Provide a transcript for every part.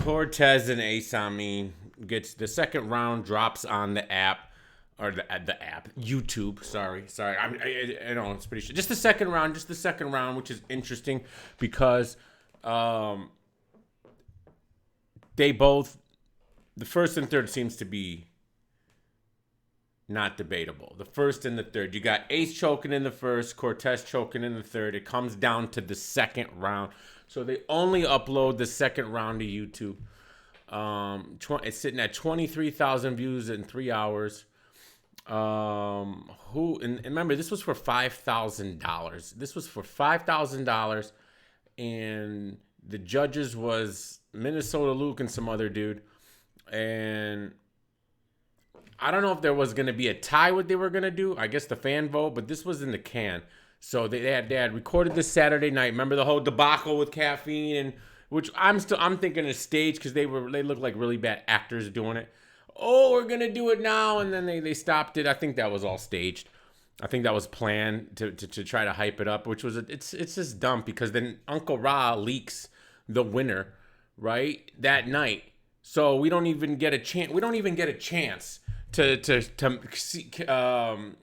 Cortez and AMIN gets the second round, drops on the app or the app YouTube. Sorry. I know it's pretty sure. Just the second round, which is interesting because they both, the first and third seems to be not debatable. The first and the third, you got Ace choking in the first, Cortez choking in the third. It comes down to the second round. So they only upload the second round to YouTube. It's sitting at 23,000 views in 3 hours. And remember, this was for $5,000. This was for $5,000, and the judges was Minnesota Luke and some other dude. And I don't know if there was going to be a tie, what they were going to do. I guess the fan vote, but this was in the can. So they had recorded this Saturday night. Remember the whole debacle with caffeine, and which I'm thinking is staged because they look like really bad actors doing it. Oh, we're gonna do it now, and then they stopped it. I think that was all staged. I think that was planned to try to hype it up, which was it's just dumb because then Uncle Ra leaks the winner right that night, so we don't even get a chance. We don't even get a chance to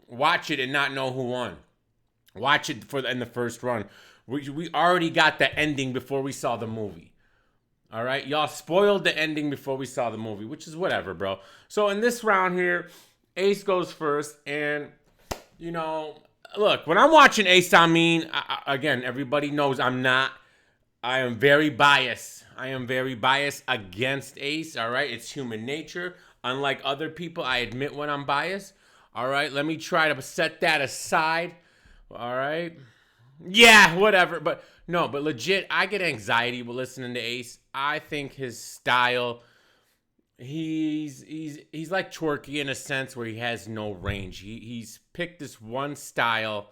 watch it and not know who won. Watch it in the first run. We already got the ending before we saw the movie. All right, y'all spoiled the ending before we saw the movie, which is whatever, bro. So in this round here, Ace goes first, and look, when I'm watching Ace, again, everybody knows I am very biased. I am very biased against Ace. All right, it's human nature. Unlike other people, I admit when I'm biased. All right, let me try to set that aside. All right. Yeah, whatever. But legit, I get anxiety with listening to Ace. I think his style, he's like Twerky in a sense where he has no range. He's picked this one style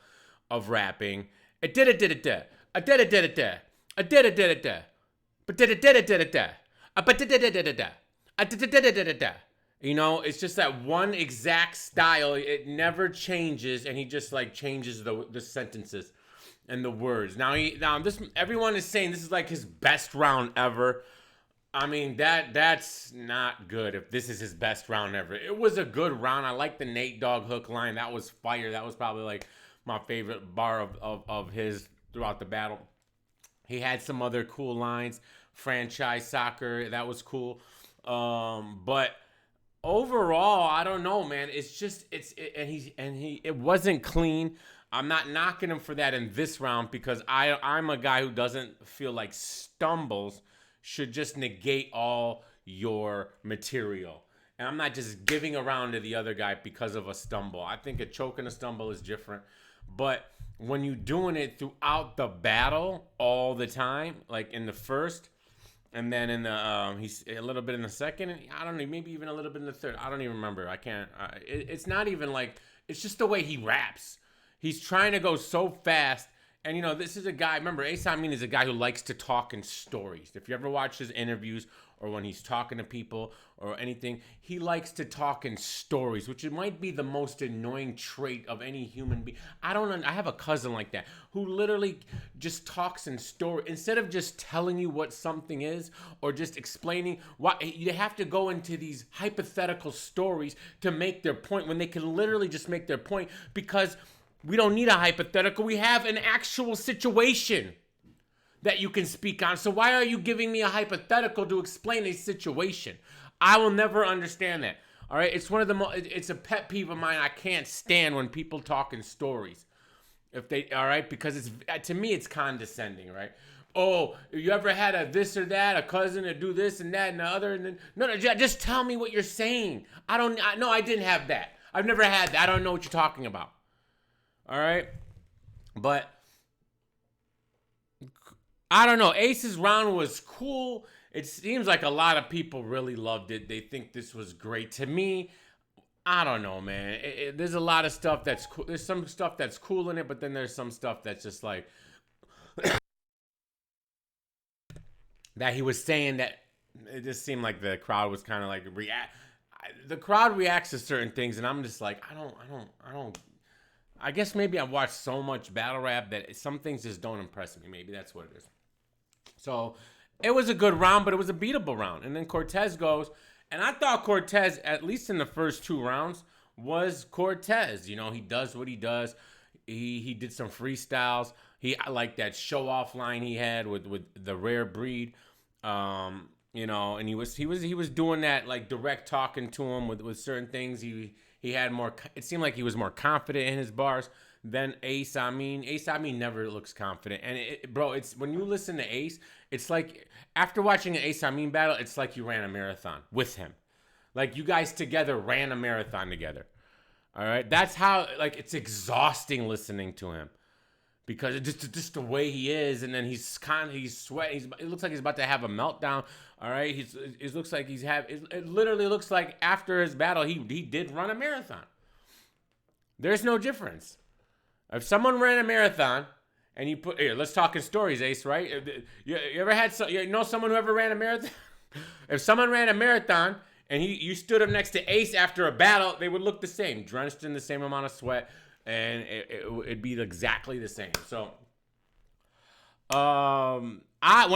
of rapping. It did it. I did it. I did it. But did it. It's just that one exact style. It never changes, and he just like changes the sentences and the words. Now everyone is saying this is like his best round ever. I mean that's not good if this is his best round ever. It was a good round. I like the Nate Dogg hook line. That was fire. That was probably like my favorite bar of his throughout the battle. He had some other cool lines. Franchise soccer, that was cool. But overall, I don't know, man. It's just it wasn't clean. I'm not knocking him for that in this round because I'm a guy who doesn't feel like stumbles should just negate all your material. And I'm not just giving around to the other guy because of a stumble. I think a choke and a stumble is different. But when you're doing it throughout the battle all the time, like in the first, and then in the he's a little bit in the second, and I don't know, maybe even a little bit in the third. I don't even remember. I can't. It's not even like, it's just the way he raps. He's trying to go so fast. And, this is a guy, remember, AMIN is a guy who likes to talk in stories. If you ever watch his interviews or when he's talking to people or anything, he likes to talk in stories, which it might be the most annoying trait of any human being. I have a cousin like that who literally just talks in story. Instead of just telling you what something is or just explaining why, you have to go into these hypothetical stories to make their point when they can literally just make their point because we don't need a hypothetical. We have an actual situation that you can speak on. So why are you giving me a hypothetical to explain a situation? I will never understand that. All right, it's one of the it's a pet peeve of mine. I can't stand when people talk in stories. Because to me it's condescending, right? Oh, you ever had a this or that, a cousin to do this and that and the other, and then no, just tell me what you're saying. I didn't have that. I've never had that. I don't know what you're talking about. All right, but I don't know. Ace's round was cool. It seems like a lot of people really loved it. They think this was great. To me, I don't know, man. There's a lot of stuff that's cool. There's some stuff that's cool in it, but then there's some stuff that's just like that he was saying that it just seemed like the crowd was kind of like the crowd reacts to certain things, and I'm just like, I don't. I guess maybe I've watched so much battle rap that some things just don't impress me. Maybe that's what it is. So It was a good round, but it was a beatable round. And then Cortez goes, and I thought Cortez, at least in the first 2 rounds, was Cortez. You know, he does what he does. He did some freestyles. I like that show off line he had with the rare breed. You know, and he was doing that, like, direct talking to him with certain things. He had more. It seemed like he was more confident in his bars than Ace Amin. Ace Amin never looks confident, and bro, it's when you listen to Ace, it's like after watching an Ace Amin battle, it's like you ran a marathon with him, like you guys together ran a marathon together. All right, that's how, like, it's exhausting listening to him because it's just the way he is, and then he's sweating. It looks like he's about to have a meltdown. All right, it looks like it literally looks like after his battle he did run a marathon. There's no difference. If someone ran a marathon and you put here, let's talk in stories, Ace, right? You ever had someone who ever ran a marathon? If someone ran a marathon and you stood up next to Ace after a battle, they would look the same, drenched in the same amount of sweat, and it'd be exactly the same. So, when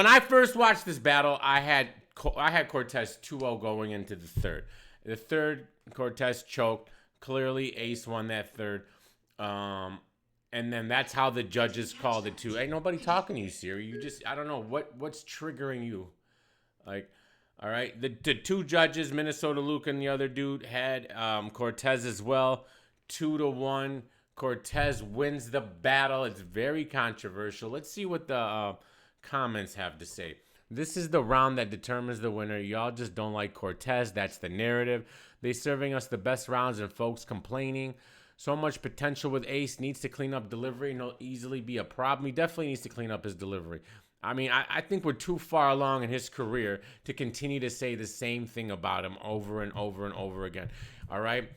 I first watched this battle, I had Cortez 2-0 going into the third. The third, Cortez choked. Clearly, Ace won that third. And then that's how the judges called it too. Ain't nobody talking to you, Siri. You just, I don't know what's triggering you. Like, all right, the 2 judges, Minnesota Luke and the other dude, had Cortez as well, 2-1. Cortez wins the battle. It's very controversial. Let's see what the comments have to say. This is the round that determines the winner. Y'all just don't like Cortez. That's the narrative. They serving us the best rounds and folks complaining. So much potential with Ace. Needs to clean up delivery. And he'll easily be a problem. He definitely needs to clean up his delivery. I mean, I think we're too far along in his career to continue to say the same thing about him over and over and over again. All right?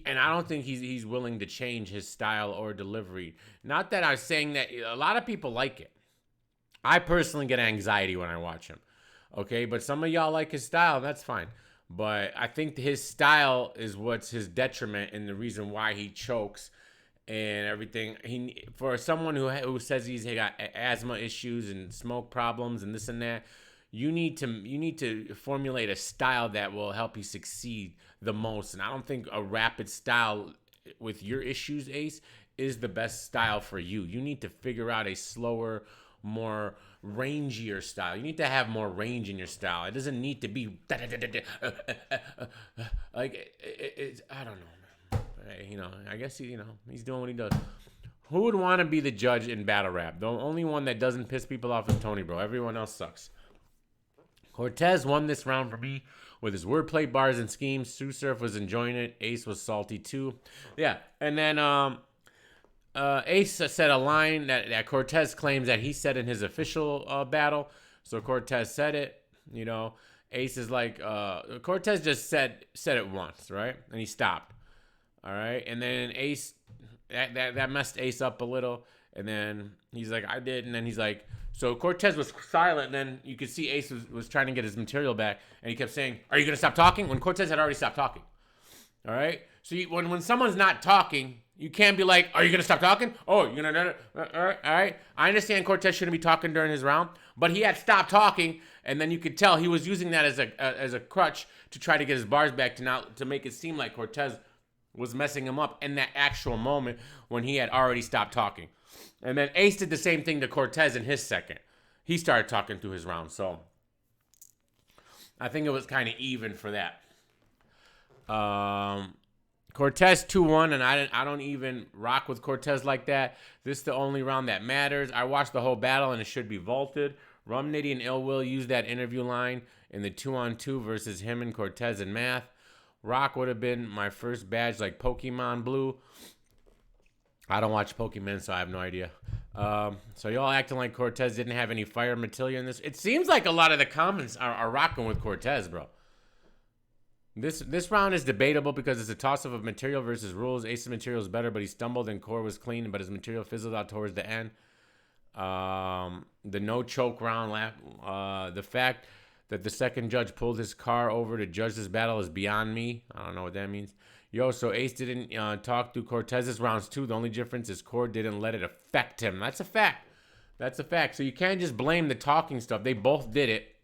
And I don't think he's willing to change his style or delivery. Not that I'm saying that a lot of people like it. I personally get anxiety when I watch him. Okay? But some of y'all like his style. That's fine. But I think his style is what's his detriment and the reason why he chokes and everything. For someone who says he's got asthma issues and smoke problems and this and that, you need to formulate a style that will help you succeed the most. And I don't think a rapid style with your issues, Ace, is the best style for you. You need to figure out a slower, more rangier style. You need to have more range in your style. It doesn't need to be like it's. I don't know, man. You know, I guess he's doing what he does. Who would want to be the judge in battle rap? The only one that doesn't piss people off is Tony, bro. Everyone else sucks. Cortez won this round for me with his wordplay, bars, and schemes. Sue Surf was enjoying it. Ace was salty too. Yeah, and then Ace said a line that Cortez claims that he said in his official battle. So Cortez said it. You know, Ace is like, Cortez just said it once, right? And he stopped. All right, and then Ace that messed Ace up a little. And then he's like, I did. And then he's like, so Cortez was silent. And then you could see Ace was trying to get his material back. And he kept saying, are you going to stop talking? When Cortez had already stopped talking. All right. So when someone's not talking, you can't be like, are you going to stop talking? Oh, you're going to, all right. I understand Cortez shouldn't be talking during his round, but he had stopped talking. And then you could tell he was using that as a crutch to try to get his bars back to make it seem like Cortez was messing him up in that actual moment when he had already stopped talking. And then Ace did the same thing to Cortez in his second. He started talking through his round. So I think it was kind of even for that. Cortez 2-1, and I don't even rock with Cortez like that. This is the only round that matters. I watched the whole battle, and it should be vaulted. Rum Nitty and Ill Will used that interview line in the 2-on-2 versus him and Cortez in math. Rock would have been my first badge like Pokemon Blue. I don't watch Pokemon, so I have no idea. So y'all acting like Cortez didn't have any fire material in this. It seems like a lot of the comments are rocking with Cortez, bro. This round is debatable because it's a toss-up of material versus rules. Ace's material is better, but he stumbled and core was clean, but his material fizzled out towards the end. The no choke round, the fact that the second judge pulled his car over to judge this battle is beyond me. I don't know what that means. Yo, so Ace didn't talk through Cortez's rounds too. The only difference is Core didn't let it affect him. That's a fact. That's a fact. So you can't just blame the talking stuff. They both did it.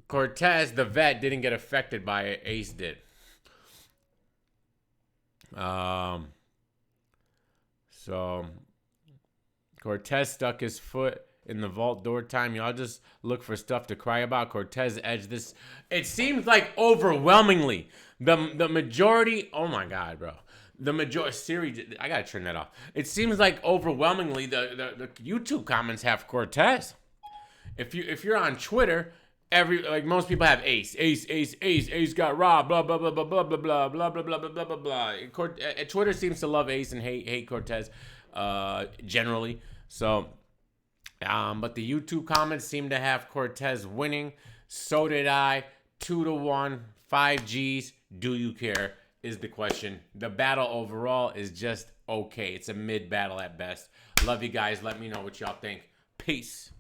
Cortez, the vet, didn't get affected by it. Ace did. So Cortez stuck his foot in the vault door time. Y'all just look for stuff to cry about. Cortez edged this. It seems like overwhelmingly the majority. Oh my God, bro. The majority. Siri, I gotta turn that off. It seems like overwhelmingly the YouTube comments have Cortez. If you're on Twitter, most people have Ace got robbed, blah blah blah blah blah blah blah blah blah blah blah blah blah. Twitter seems to love Ace and hate Cortez, generally. So, but the YouTube comments seem to have Cortez winning. So did I. 2-1, 5 Gs. Do you care? Is the question. The battle overall is just okay. It's a mid battle at best. Love you guys. Let me know what y'all think. Peace.